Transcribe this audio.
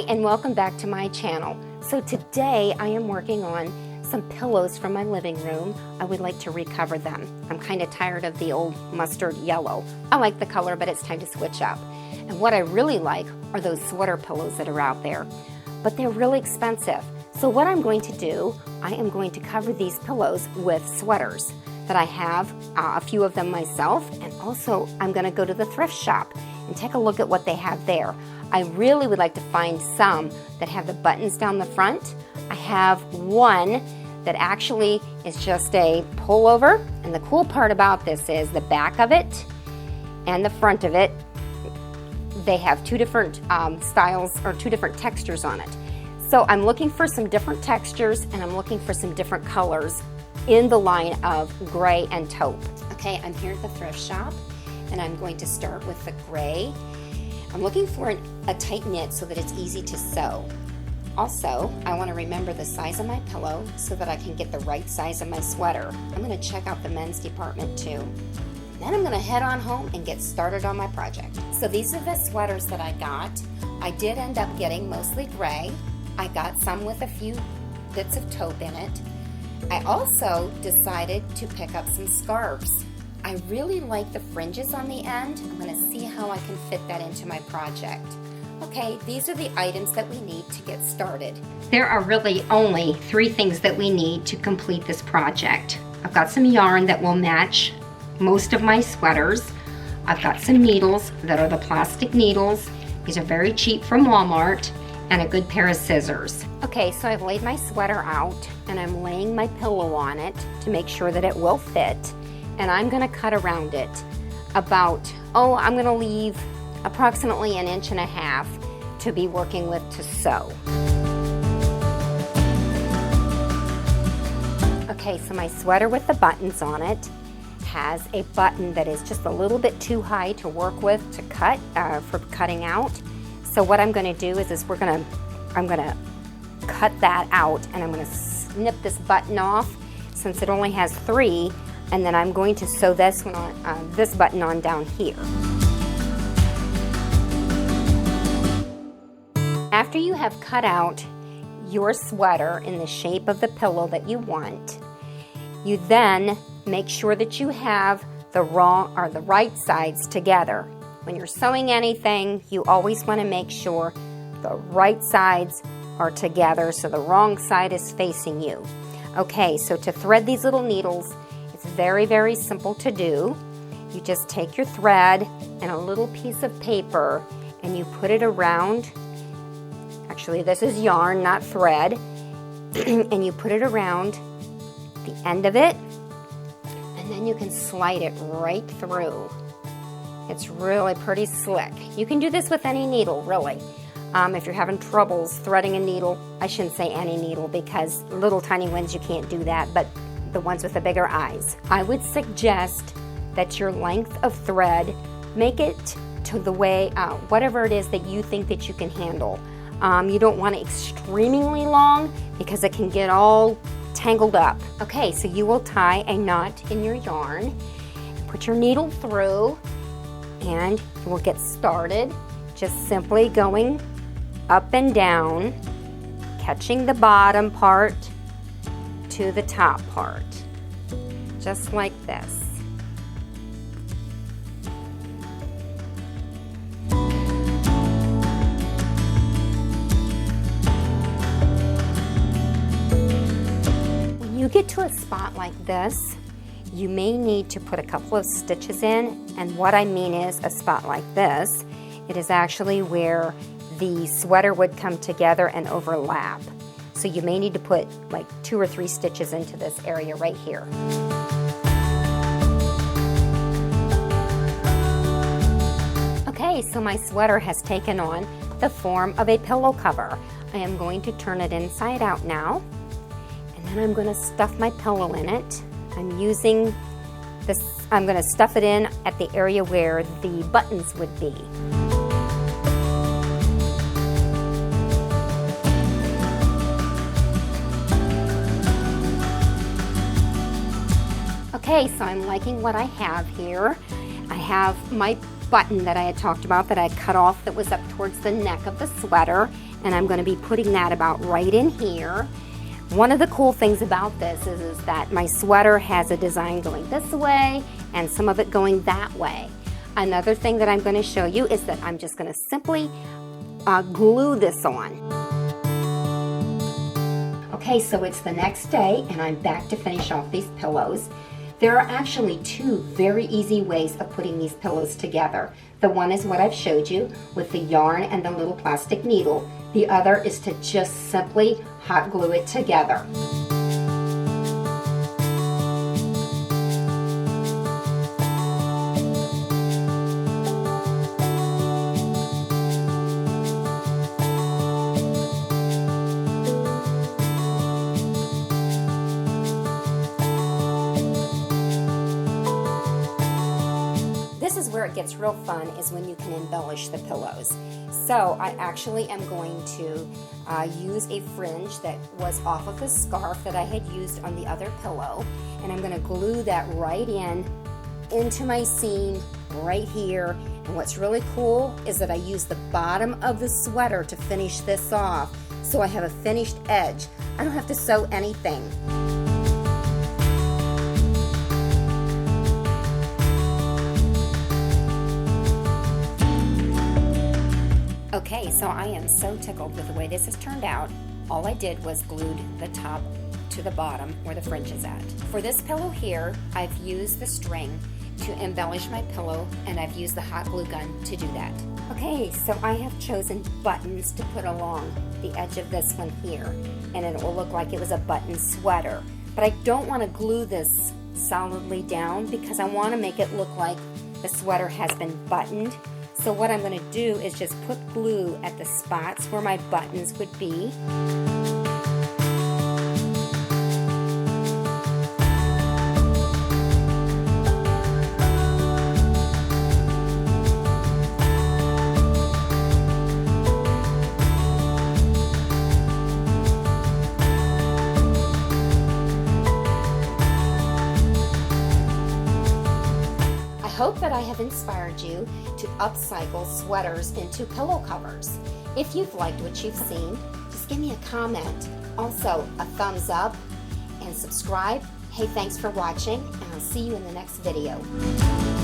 and welcome back to my channel. So today I am working on some pillows from my living room. I would like to recover them. I'm kind of tired of the old mustard yellow. I like the color, but it's time to switch up. And what I really like are those sweater pillows that are out there, but they're really expensive. So what I'm going to do, I am going to cover these pillows with sweaters that I have, a few of them myself, and also I'm going to go to the thrift shop and take a look at what they have there. I really would like to find some that have the buttons down the front. I have one that actually is just a pullover, and the cool part about this is the back of it and the front of it, they have two different styles or two different textures on it. So I'm looking for some different textures and I'm looking for some different colors in the line of gray and taupe. Okay, I'm here at the thrift shop and I'm going to start with the gray. I'm looking for a tight knit so that it's easy to sew. Also, I want to remember the size of my pillow so that I can get the right size of my sweater. I'm going to check out the men's department too. Then I'm going to head on home and get started on my project. So these are the sweaters that I got. I did end up getting mostly gray. I got some with a few bits of taupe in it. I also decided to pick up some scarves. I really like the fringes on the end. I'm going to see how I can fit that into my project. Okay, these are the items that we need to get started. There are really only 3 things that we need to complete this project. I've got some yarn that will match most of my sweaters. I've got some needles that are the plastic needles. These are very cheap from Walmart, and a good pair of scissors. Okay, so I've laid my sweater out and I'm laying my pillow on it to make sure that it will fit, and I'm gonna cut around it about, I'm gonna leave approximately 1.5 inches to be working with to sew. Okay, so my sweater with the buttons on it has a button that is just a little bit too high to work with to cut, for cutting out. So what I'm going to do is I'm going to cut that out and I'm going to snip this button off since it only has 3, and then I'm going to sew this one on, this button on down here. After you have cut out your sweater in the shape of the pillow that you want, you then make sure that you have the right sides together. When you're sewing anything, you always want to make sure the right sides are together so the wrong side is facing you. Okay, so to thread these little needles, it's very, very simple to do. You just take your thread and a little piece of paper and you put it around, actually this is yarn, not thread, and you put it around the end of it, and then you can slide it right through. It's really pretty slick. You can do this with any needle, really. If you're having troubles threading a needle, I shouldn't say any needle because little tiny ones you can't do that, but the ones with the bigger eyes. I would suggest that your length of thread, make it to the way, whatever it is that you think that you can handle. You don't want it extremely long because it can get all tangled up. Okay, so you will tie a knot in your yarn, put your needle through, and we'll get started just simply going up and down, catching the bottom part to the top part, just like this. When you get to a spot like this, you may need to put a couple of stitches in, and what I mean is a spot like this, it is actually where the sweater would come together and overlap. So you may need to put like 2 or 3 stitches into this area right here. Okay, so my sweater has taken on the form of a pillow cover. I am going to turn it inside out now, and then I'm going to stuff my pillow in it. I'm using this, I'm going to stuff it in at the area where the buttons would be. Okay, so I'm liking what I have here. I have my button that I had talked about that I cut off that was up towards the neck of the sweater, and I'm going to be putting that about right in here. One of the cool things about this is that my sweater has a design going this way and some of it going that way. Another thing that I'm going to show you is that I'm just going to simply glue this on. Okay, so it's the next day and I'm back to finish off these pillows. There are actually two very easy ways of putting these pillows together. The one is what I've showed you with the yarn and the little plastic needle. The other is to just simply hot glue it together. This is where it gets real fun, is when you can embellish the pillows. So I actually am going to use a fringe that was off of the scarf that I had used on the other pillow, and I'm going to glue that right into my seam right here. And what's really cool is that I use the bottom of the sweater to finish this off, so I have a finished edge. I don't have to sew anything. Okay, so I am so tickled with the way this has turned out. All I did was glued the top to the bottom where the fringe is at. For this pillow here, I've used the string to embellish my pillow, and I've used the hot glue gun to do that. Okay, so I have chosen buttons to put along the edge of this one here, and it will look like it was a button sweater. But I don't want to glue this solidly down because I want to make it look like the sweater has been buttoned. So what I'm going to do is just put glue at the spots where my buttons would be. I hope that I have inspired you to upcycle sweaters into pillow covers. If you've liked what you've seen, just give me a comment. Also, a thumbs up and subscribe. Hey, thanks for watching, and I'll see you in the next video.